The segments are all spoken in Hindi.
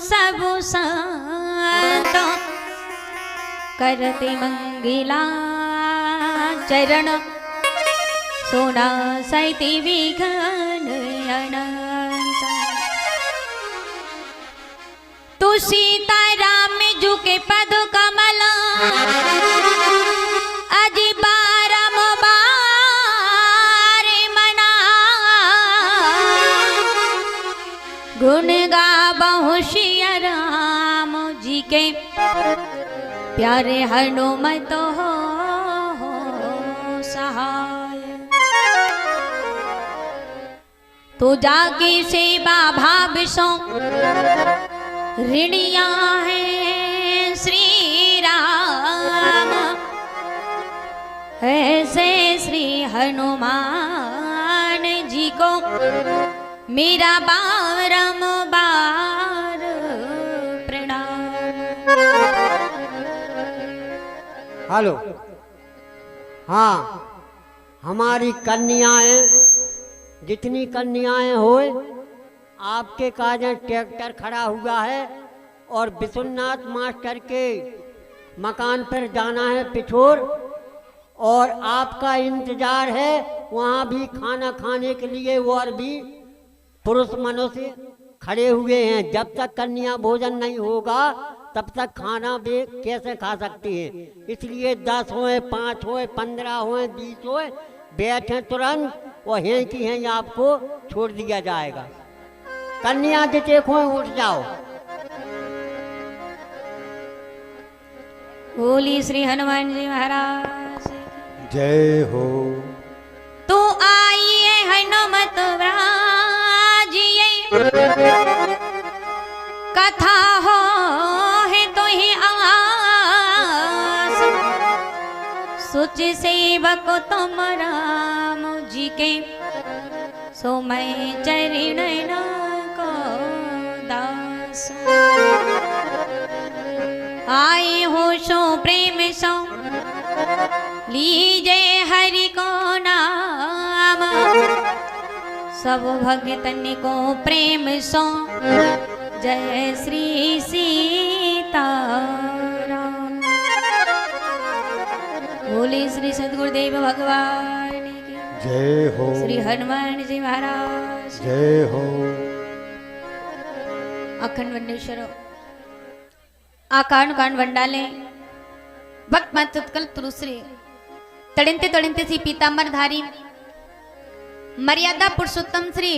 सब संत करते मंगिला चरण सोना सैती विघन अनंत। तू सीताराम झुके पद कमल अजी बारम बारे मना गुण गावहु सिया राम जी के प्यारे हनुमत हो सहाय। तो जाकी सेवा भाव सो ऋणिया है श्री राम ऐसे श्री हनुमान जी को मेरा बारंबार प्रणाम। हेलो, हाँ, हमारी कन्याएं जितनी कन्याएं होए आपके काज ट्रैक्टर खड़ा हुआ है और विश्वनाथ मास्टर के मकान पर जाना है पिछोर और आपका इंतजार है। वहाँ भी खाना खाने के लिए और भी पुरुष मनुष्य खड़े हुए हैं। जब तक कन्या भोजन नहीं होगा तब तक खाना वे कैसे खा सकती हैं। इसलिए 10 होए, 5 होए, 15 होए, 20 होए, बैठे तुरंत और हैं कि हैं आपको छोड़ दिया जाएगा। कन्या जिते खोए उठ जाओ। बोली श्री हनुमान जी महाराज जय हो। तो आइए हनुमत व्राजिए कथा हो है तो ही आस सोच सेवक तुम राम जी के सो मैं चरण को दास। आए हो सो प्रेम सो लीजे हरि को नाम सब भगतन को प्रेम सो जय श्री सीताराम। बोले श्री सद्गुरुदेव भगवान की जय हो। श्री हनुमान जी महाराज जय हो। अखंड वंडेश्वर आकांड कांड वंडाले भक्त मत उत्कल तुलसी तड़िंते तड़िंते सी पीतांबर धारी मर्यादा पुरुषोत्तम श्री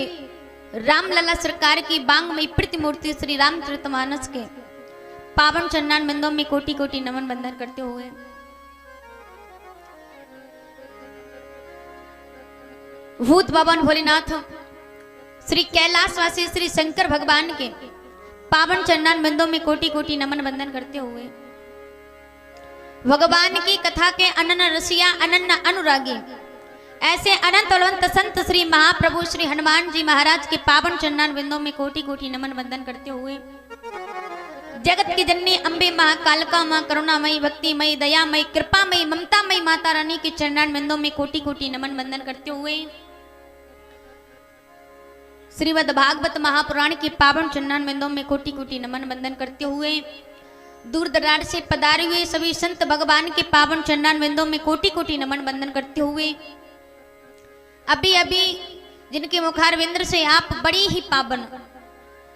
रामलला सरकार की बांगमयी प्रतिमूर्ति श्री रामचरितमानस के पावन चन्नान बिंदों में कोटि कोटि नमन बंदन करते हुए भूत भवन भोलेनाथ श्री कैलाशवासी श्री शंकर भगवान के पावन चन्नान बिंदों में कोटि कोटि नमन बंदन करते हुए भगवान की कथा के अनन्य रसिया अनन्य अनुरागी ऐसे अनंत बलवंत संत श्री महाप्रभु श्री हनुमान जी महाराज के पावन चन्नान बिंदों में कोटि कोटि नमन बंदन करते हुए जगत की जननी अम्बे मां कालका मां करुणामयी भक्तिमयी दयामयी कृपामयी ममतामयी माता रानी के चन्नान बिंदों में कोटि कोटि नमन बंदन करते हुए श्रीमद् भागवत महापुराण के पावन चन्नान बिंदों में कोटि कोटि नमन बंदन करते हुए दूर दराज से पधारे हुए सभी संत भगवान के पावन चन्नान बिंदों में कोटि कोटि नमन बंदन करते हुए अभी अभी जिनके मुखारविंद से आप बड़ी ही पावन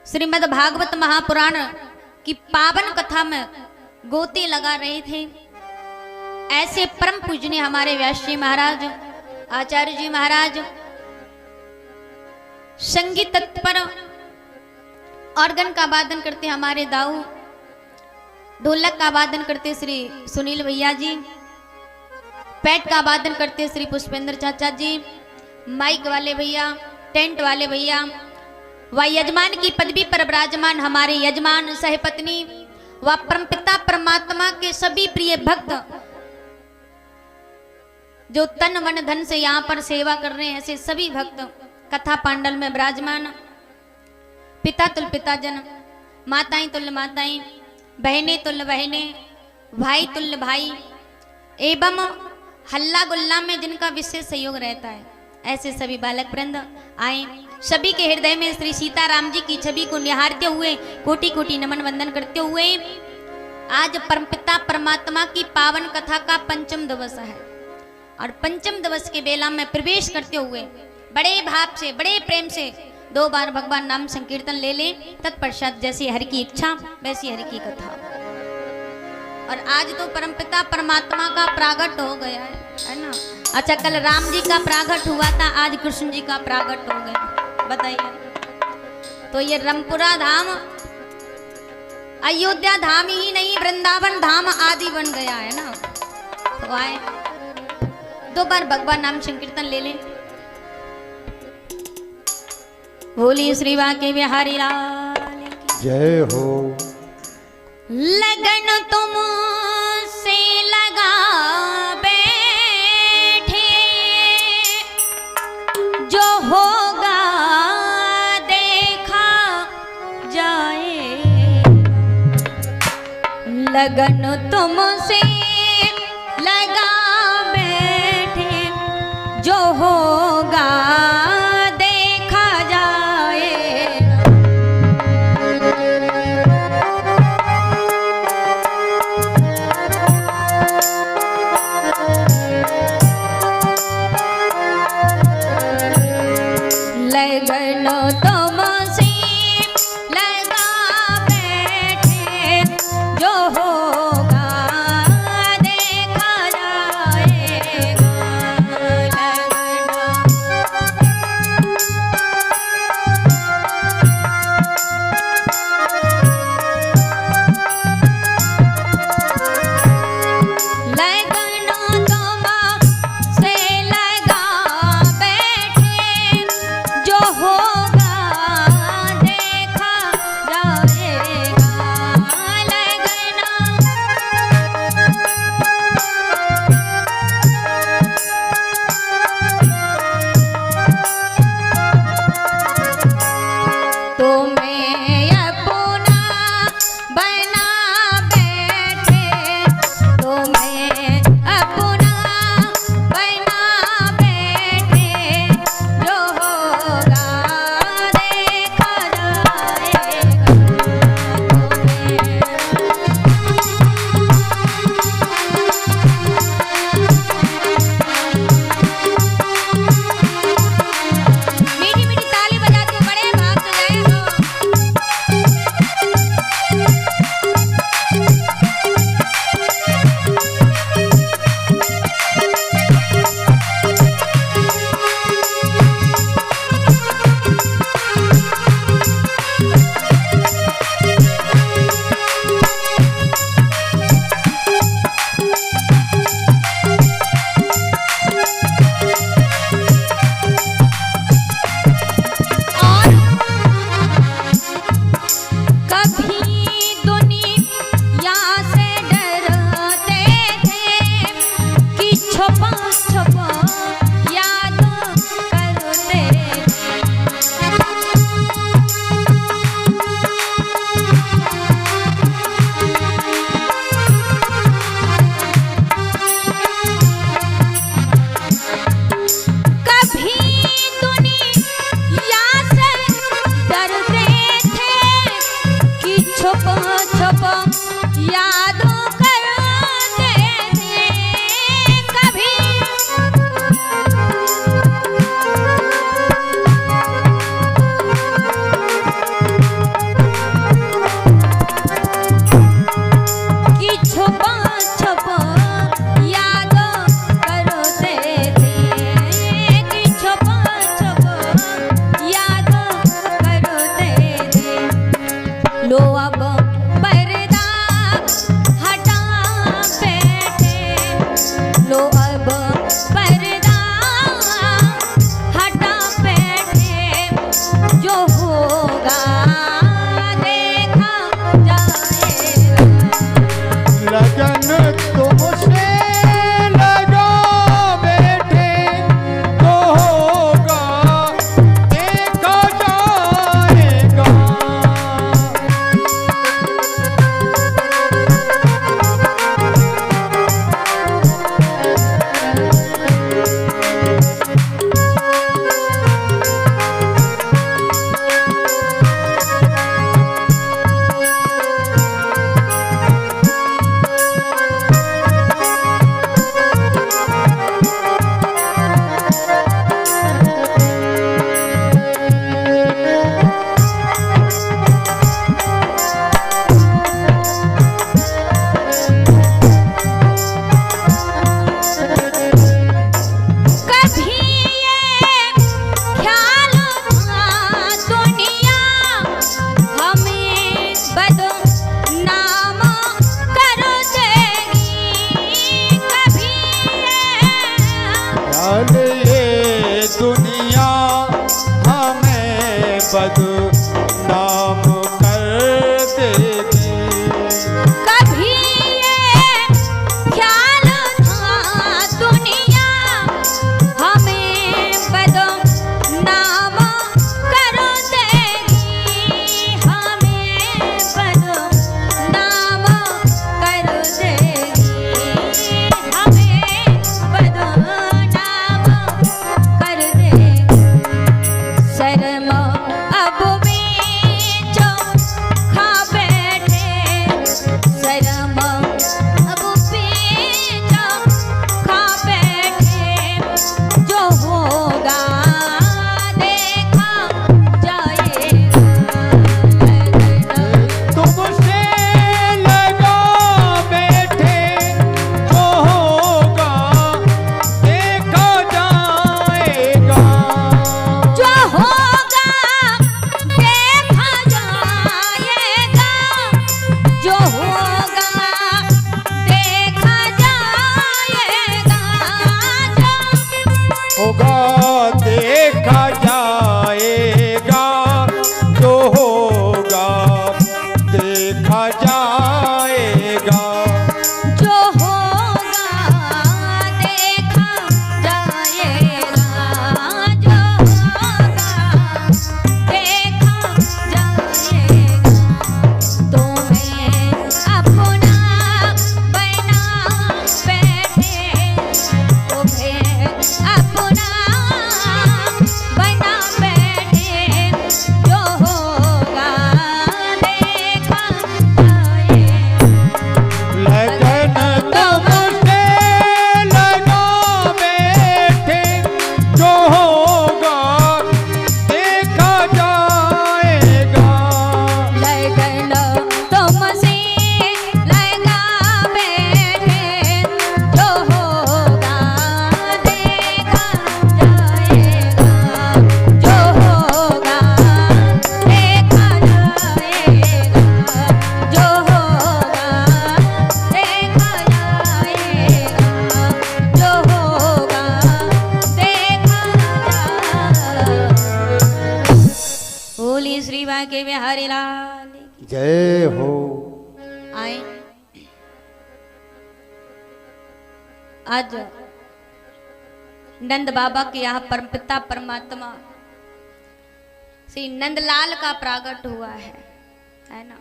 श्रीमद् भागवत महापुराण की पावन कथा में गोते लगा रहे थे ऐसे परम पूजनीय हमारे व्यास जी महाराज आचार्य जी महाराज संगीत तत्पर ऑर्गन का वादन करते हमारे दाऊ ढोलक का वादन करते श्री सुनील भैया जी पैट का वादन करते श्री पुष्पेंद्र चाचा जी माइक वाले भैया टेंट वाले भैया व यजमान की पदवी पर विराजमान हमारे यजमान सहपत्नी व परमपिता परमात्मा के सभी प्रिय भक्त जो तन मन धन से यहाँ पर सेवा कर रहे हैं ऐसे सभी भक्त कथा पांडल में विराजमान पिता तुल्य पिता जन माताएं तुल्य माताएं बहनें तुल्य बहनें भाई तुल्य भाई एवं हल्ला गुल्ला में जिनका विशेष सहयोग रहता है ऐसे सभी बालक वृंद आए सभी के हृदय में श्री सीताराम जी की छवि को निहारते हुए कोटि कोटि नमन वंदन करते हुए आज परमपिता परमात्मा की पावन कथा का पंचम दिवस है और पंचम दिवस के बेला में प्रवेश करते हुए बड़े भाव से बड़े प्रेम से 2 बार भगवान नाम संकीर्तन ले ले। तत्पश्चात जैसी हरि की इच्छा वैसी हरि की कथा। और आज तो परमपिता परमात्मा का प्रागट हो गया है ना। अच्छा, कल राम जी का प्रागट हुआ था, आज कृष्ण जी का प्रागट हो गया। बताइए, तो ये रमपुरा धाम अयोध्या धाम ही नहीं, वृंदावन धाम आदि बन गया है ना। तो आए 2 बार भगवान नाम संकीर्तन ले लें। बोलिए श्री बांके बिहारी लाल की जय हो। लगन तुम से लगा बैठे, जो होगा देखा जाए। लगन तुम से लगा बैठे, जो होगा देखा जाए। लगन तुम से लगा बैठे, जो होगा देखा जाएगा। लगन तुम से लगा बैठे, जो होगा देखा जाएगा। तुम्हें अपना बना बैठे, तुम्हें अपना बना बैठे, जो होगा देखा जाएगा। मीठी मीठी ताली बजाते हुए बड़े भाव से जय हो। कभी दुनिया से डरते थे कि छुपा छुपा याद करते कभी दुनिया से डरते थे कि छुपा छुपा याद करते थे। कभी कि छुपा छुपा याद करते थे, कि छुपा छुपा याद करते थे। लो अब पर्दा हटा बैठे, लो अब पर्दा हटा बैठे, जो होगा देखा जाएगा। लगन तुमसे लगा बैठे, तो होगा देखा जाएगा। जाएगा। जो होगा देखा जाएगा, जो होगा देखा जाएगा। तुम्हें अपना बना बैठे, तुम्हें अपना बना बैठे, जो होगा देखा जाएगा। लगन तुमसे लगा बैठे, जो होगा देखा जाएगा। लगन तुमसे लगा बैठे, जो होगा देखा जाएगा, जो होगा देखा जाएगा, जो होगा देखा जाएगा, जो होगा देखा जाएगा। बोली श्री बांके बिहारी लाल की जय हो। आए। आज नंद बाबा के यहाँ परमपिता परमात्मा श्री नंदलाल का प्रागट हुआ है ना।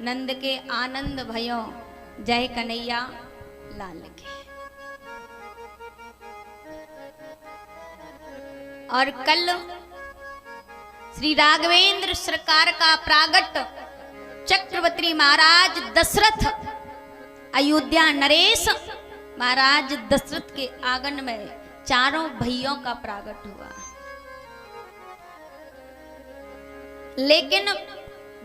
नंद के आनंद भयो, जय कन्हैया लाल के। और कल श्री राघवेंद्र सरकार का प्रागट चक्रवर्ती महाराज दशरथ, अयोध्या नरेश महाराज दशरथ के आंगन में चारों भैयों का प्रागट हुआ। लेकिन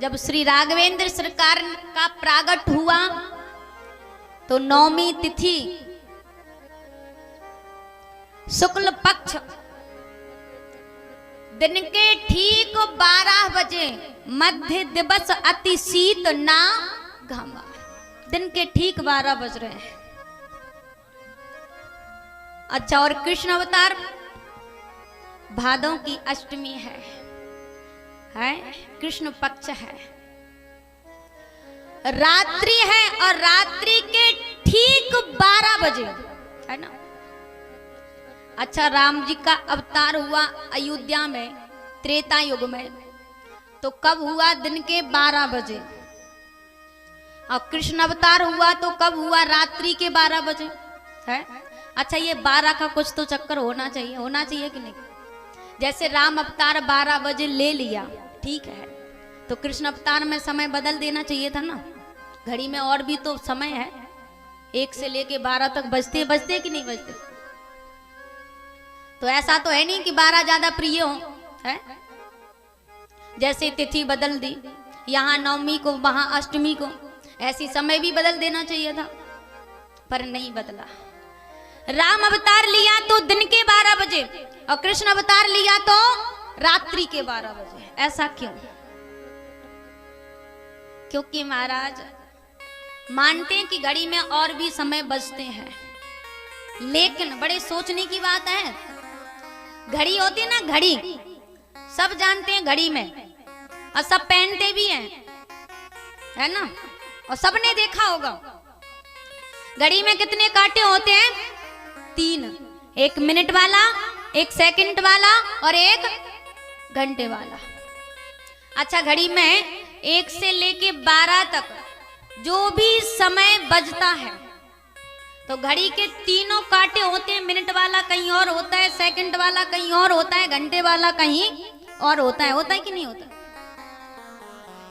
जब श्री राघवेंद्र सरकार का प्रागट हुआ तो नौमी तिथि शुक्ल पक्ष दिन के ठीक 12 बजे मध्य दिवस अति शीत ना घामा। दिन के ठीक 12 बज रहे हैं। अच्छा, और कृष्ण अवतार भादों की अष्टमी है कृष्ण पक्ष है, रात्रि है, और रात्रि के ठीक 12 बजे है ना। अच्छा, राम जी का अवतार हुआ अयोध्या में त्रेता युग में, तो कब हुआ? दिन के 12 बजे। और कृष्ण अवतार हुआ तो कब हुआ? रात्रि के 12 बजे है। अच्छा, ये 12 का कुछ तो चक्कर होना चाहिए कि नहीं? जैसे राम अवतार 12 बजे ले लिया, ठीक है, तो कृष्ण अवतार में समय बदल देना चाहिए था ना। घड़ी में और भी तो समय है, 1 से लेके 12 तक बजते कि नहीं बजते? तो ऐसा तो है नहीं कि 12 ज्यादा प्रिय हो, है? जैसे तिथि बदल दी, यहाँ नवमी को वहां अष्टमी को, ऐसी समय भी बदल देना चाहिए था, पर नहीं बदला। राम अवतार लिया तो दिन के 12 बजे और कृष्ण अवतार लिया तो रात्रि के 12 बजे। ऐसा क्यों? क्योंकि महाराज मानते हैं कि घड़ी में और भी समय बचते हैं, लेकिन बड़े सोचने की बात है। घड़ी होती है ना, घड़ी सब जानते हैं घड़ी में, और सब पहनते भी हैं, है ना। और सबने देखा होगा घड़ी में कितने कांटे होते हैं? 3, 1 मिनट वाला, 1 सेकंड वाला और 1 घंटे वाला। अच्छा, घड़ी में 1 से लेके 12 तक जो भी समय बजता है, तो घड़ी के तीनों कांटे होते हैं। मिनट वाला कहीं और होता है, सेकंड वाला कहीं और होता है, घंटे वाला कहीं और होता है कि नहीं होता?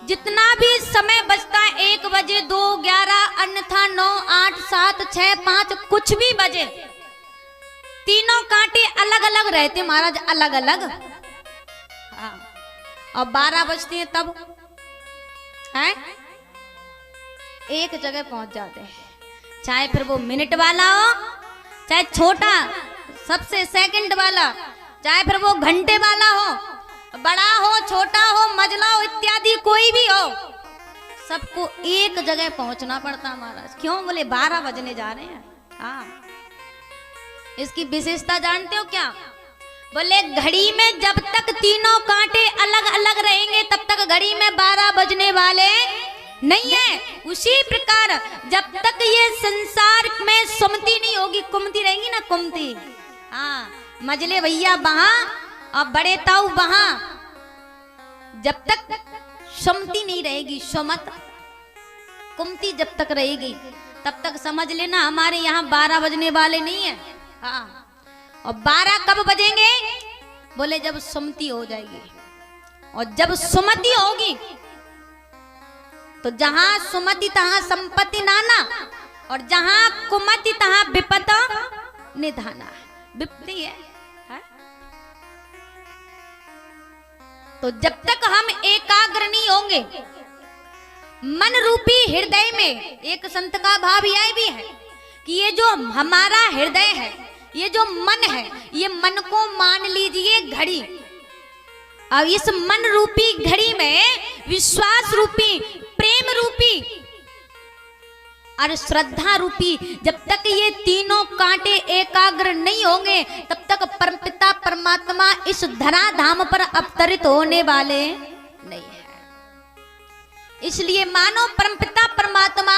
जितना भी समय बचता है, 1 बजे, 2, 11, अन्यथा 9, 8, 7, 6, 5, कुछ भी बजे, तीनों कांटे अलग अलग रहते महाराज, अलग अलग। हाँ, और 12 बजते हैं तब है एक जगह पहुंच जाते हैं, चाहे फिर वो मिनट वाला हो, चाहे छोटा सबसे सेकंड वाला, चाहे फिर वो घंटे वाला हो, बड़ा हो, छोटा हो, मझला हो, इत्यादि कोई भी हो, सबको एक जगह पहुंचना पड़ता महाराज। क्यों? बोले 12 बजने जा रहे हैं। हाँ, इसकी विशेषता जानते हो क्या? बोले घड़ी में जब तक तीनों कांटे अलग अलग रहेंगे तब तक घड़ी में 12 बजने वाले नहीं है। उसी प्रकार जब तक ये संसार में सुमति नहीं होगी, कुमती रहेंगी ना, कुमती, हाँ, मजले भैया वहां और बड़े ताऊ वहां, जब तक सुमति नहीं रहेगी, सुमत कुमती जब तक रहेगी तब तक समझ लेना हमारे यहाँ 12 बजने वाले नहीं है। हाँ, और 12 कब बजेंगे? बोले जब सुमति हो जाएगी, और जब सुमति होगी तो जहां सुमति तहां संपत्ति नाना, और जहां कुमति तहां विपत निधाना। विपत्ति है, है? तो जब तक हम एकाग्र नहीं होंगे मन रूपी हृदय में, एक संत का भाव यह भी है कि ये जो हमारा हृदय है, ये जो मन है, ये मन को मान लीजिए घड़ी। अब इस मन रूपी घड़ी में विश्वास रूपी, प्रेम रूपी और श्रद्धा रूपी, जब तक ये तीनों कांटे एकाग्र नहीं होंगे तब तक परमपिता परमात्मा इस धरा धाम पर अवतरित होने वाले नहीं है। इसलिए मानो परमपिता परमात्मा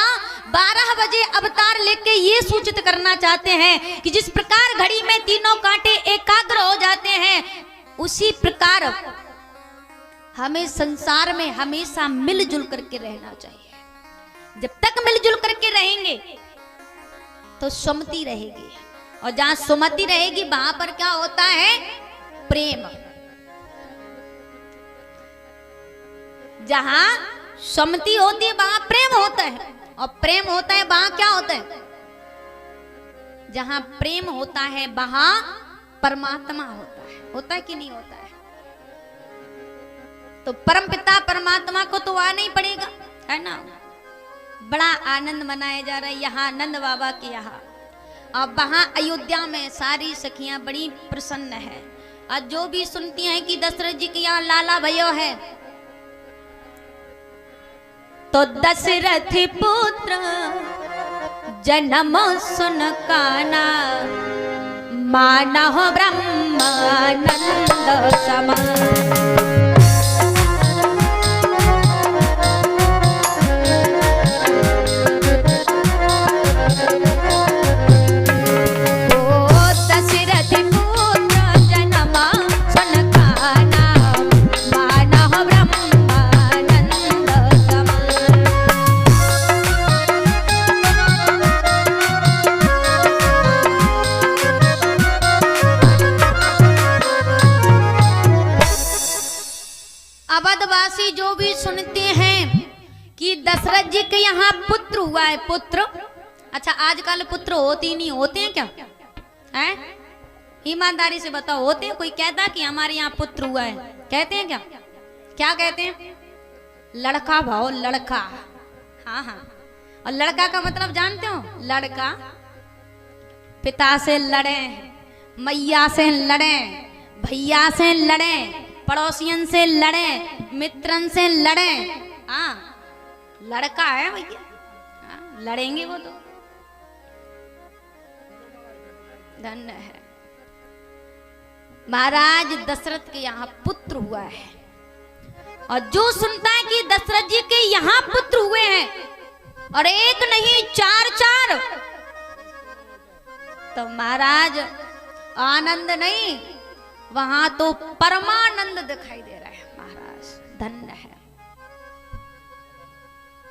12 बजे अवतार लेके ये सूचित करना चाहते हैं कि जिस प्रकार घड़ी में तीनों कांटे एकाग्र हो जाते हैं, उसी प्रकार हमें संसार में हमेशा मिलजुल करके रहना चाहिए। जब तक मिलजुल करके रहेंगे तो सुमति रहेगी, और जहां सुमति रहेगी वहां पर क्या होता है? प्रेम। जहां सुमति होती है वहां प्रेम होता है, और प्रेम होता है वहां क्या होता है? जहां प्रेम होता है वहां परमात्मा होता है कि नहीं होता है? तो परमपिता परमात्मा को तो आना ही पड़ेगा, है ना। बड़ा आनंद मनाया जा रहा है यहाँ नंद बाबा के यहाँ, और वहां अयोध्या में सारी सखियां बड़ी प्रसन्न है। और जो भी सुनती हैं कि दशरथ जी के यहाँ लाला भयो है, तो दशरथ पुत्र जन्म सुन काना, मानह ब्रह्मानंद समान। अवधवासी जो भी सुनते हैं कि दशरथ जी के यहाँ पुत्र हुआ है, पुत्र, अच्छा आजकल पुत्र होते ही नहीं, होते हैं क्या? हैं? ईमानदारी से बताओ, होते हैं? कोई कहता है कि हमारे यहाँ पुत्र हुआ है, कहते हैं क्या? क्या कहते हैं? लड़का भाव, लड़का। हाँ हाँ, और लड़का का मतलब जानते हो? लड़का पिता से लड़े, मैया से लड़े, भैया से लड़े, पड़ोसियन से लड़े, मित्रन से लड़े। हाँ, लड़का है भैया, हाँ, लड़ेंगे वो तो। धन्य है महाराज दशरथ के यहाँ पुत्र हुआ है, और जो सुनता है कि दशरथ जी के यहाँ पुत्र हुए हैं, और एक नहीं 4-4, तो महाराज आनंद नहीं, वहां तो परमानंद दिखाई दे रहा है। महाराज धन्य है।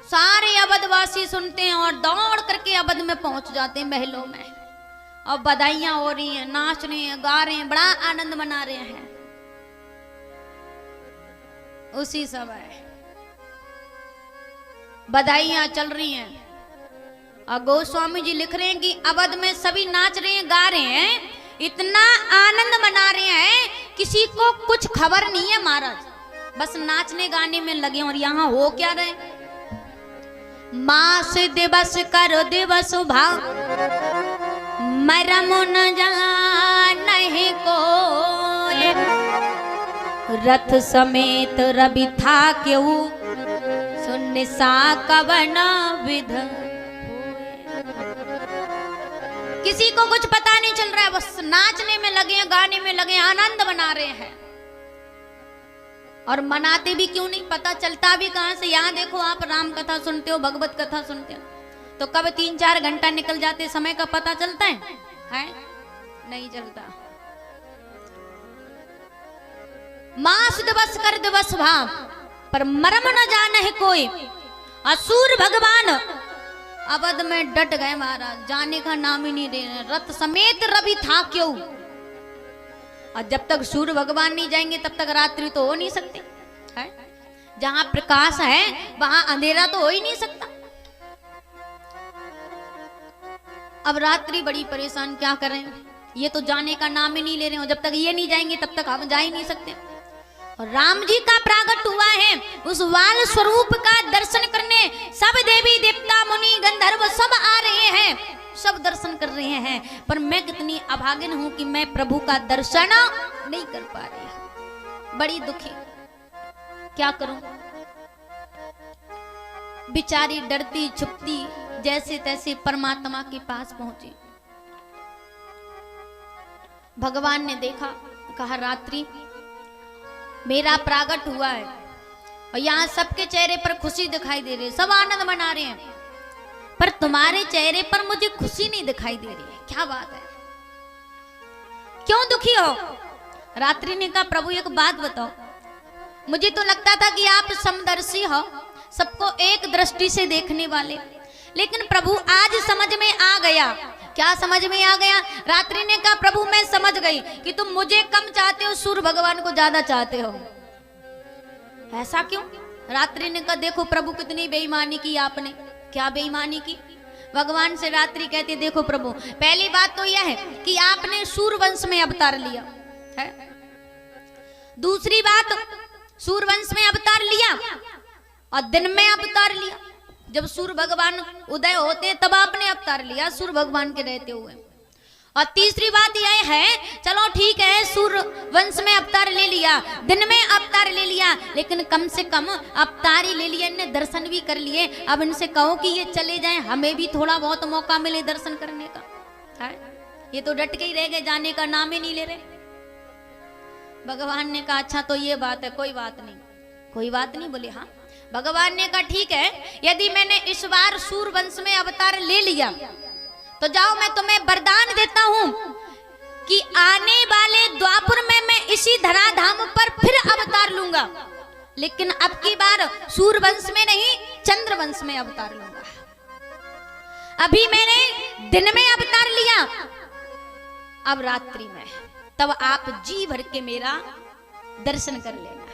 सारे अवधवासी सुनते हैं और दौड़ करके अवध में पहुंच जाते हैं, महलों में, और बधाइयां हो रही हैं, नाच रहे हैं, गा रहे हैं, बड़ा आनंद मना रहे हैं। उसी समय बधाइयां चल रही हैं, और गोस्वामी जी लिख रहे हैं कि अवध में सभी नाच रहे हैं, गा रहे हैं, इतना आनंद मना रहे हैं, किसी को कुछ खबर नहीं है महाराज, बस नाचने गाने में लगे। और यहाँ हो क्या रहे? मास दिवस करो दिवस भाव, मरम न जाने को, रथ समेत रवि था क्यों, सुन सा कवन विध। किसी को कुछ पता नहीं चल रहा है, बस नाचने में लगे हैं, गाने में लगे हैं, आनंद मना रहे हैं। और मनाते भी क्यों नहीं, पता चलता भी कहां से। यहाँ देखो आप राम कथा सुनते हो, भगवत कथा सुनते हो, तो कब 3-4 घंटा निकल जाते, समय का पता चलता है? नहीं चलता। मास दिवस कर दिवस भाव, पर मरम न जाने है कोई। असुर भगवान अवध में डट गए महाराज, जाने का नाम ही नहीं दे रहे। रथ समेत रवि था क्यों, और जब तक सूर्य भगवान नहीं जाएंगे तब तक रात्रि तो हो नहीं सकती है। जहां प्रकाश है वहां अंधेरा तो हो ही नहीं सकता। अब रात्रि बड़ी परेशान, क्या करें, ये तो जाने का नाम ही नहीं ले रहे हो। जब तक ये नहीं जाएंगे तब तक हम जा ही नहीं सकते। और राम जी का प्रागट हुआ है, उस वाल स्वरूप का दर्शन करने सब देवी देवता मुनि गंधर्व सब आ रहे हैं, सब दर्शन कर रहे हैं। पर मैं कितनी अभागिन हूं कि मैं प्रभु का दर्शन नहीं कर पा रही हूं, बड़ी दुखी। क्या करूं, बिचारी डरती छुपती जैसे तैसे परमात्मा के पास पहुंची। भगवान ने देखा, कहा रात्रि मेरा प्रागट हुआ है, और यहाँ सबके चेहरे पर खुशी दिखाई दे रही है, सब आनंद मना रहे हैं, पर तुम्हारे चेहरे पर मुझे खुशी नहीं दिखाई दे रही है, क्या बात है, क्यों दुखी हो? रात्रि ने कहा प्रभु एक बात बताओ, मुझे तो लगता था कि आप समदर्शी हो, सबको एक दृष्टि से देखने वाले, लेकिन प्रभु आज समझ में आ गया। क्या समझ में आ गया? रात्रि ने कहा प्रभु मैं समझ गई कि तुम मुझे कम चाहते हो, सूर्य भगवान को ज्यादा चाहते हो। ऐसा क्यों? रात्रि ने कहा देखो प्रभु कितनी बेईमानी की आपने। क्या बेईमानी की? भगवान से रात्रि कहते देखो प्रभु, पहली बात तो यह है कि आपने सूर्य वंश में अवतार लिया है। दूसरी बात, सूर्य वंश में अवतार लिया और दिन में अवतार लिया। जब सूर्य भगवान उदय होते तब आपने अवतार लिया, सूर्य भगवान के रहते हुए। और तीसरी बात यह है, चलो ठीक है सूर्य वंश में अवतार ले लिया, दिन में अवतार ले लिया, लेकिन कम से कम अवतार ही ले लिया, इनने दर्शन भी कर लिए। अब इनसे कहो कि ये चले जाएं, हमें भी थोड़ा बहुत मौका मिले दर्शन करने का है। ये तो डट के ही रह गए, जाने का नाम ही नहीं ले रहे। भगवान ने कहा अच्छा तो ये बात है, कोई बात नहीं, कोई बात नहीं। बोले हाँ। भगवान ने कहा ठीक है, यदि मैंने इस बार सूर्य वंश में अवतार ले लिया तो जाओ मैं तुम्हें वरदान देता हूं कि आने वाले द्वापर में मैं इसी धराधाम पर फिर अवतार लूंगा, लेकिन अब की बार सूर्य वंश में नहीं, चंद्र वंश में अवतार लूंगा। अभी मैंने दिन में अवतार लिया, अब रात्रि में, तब आप जी भर के मेरा दर्शन कर लेना।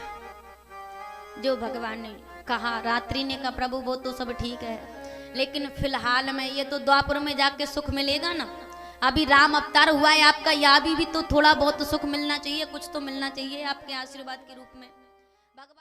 जो भगवान ने कहा, रात्रि ने कहा प्रभु वो तो सब ठीक है, लेकिन फिलहाल में ये तो द्वापर में जाके सुख मिलेगा ना, अभी राम अवतार हुआ है आपका, या भी तो थोड़ा बहुत सुख मिलना चाहिए, कुछ तो मिलना चाहिए आपके आशीर्वाद के रूप में। भगवान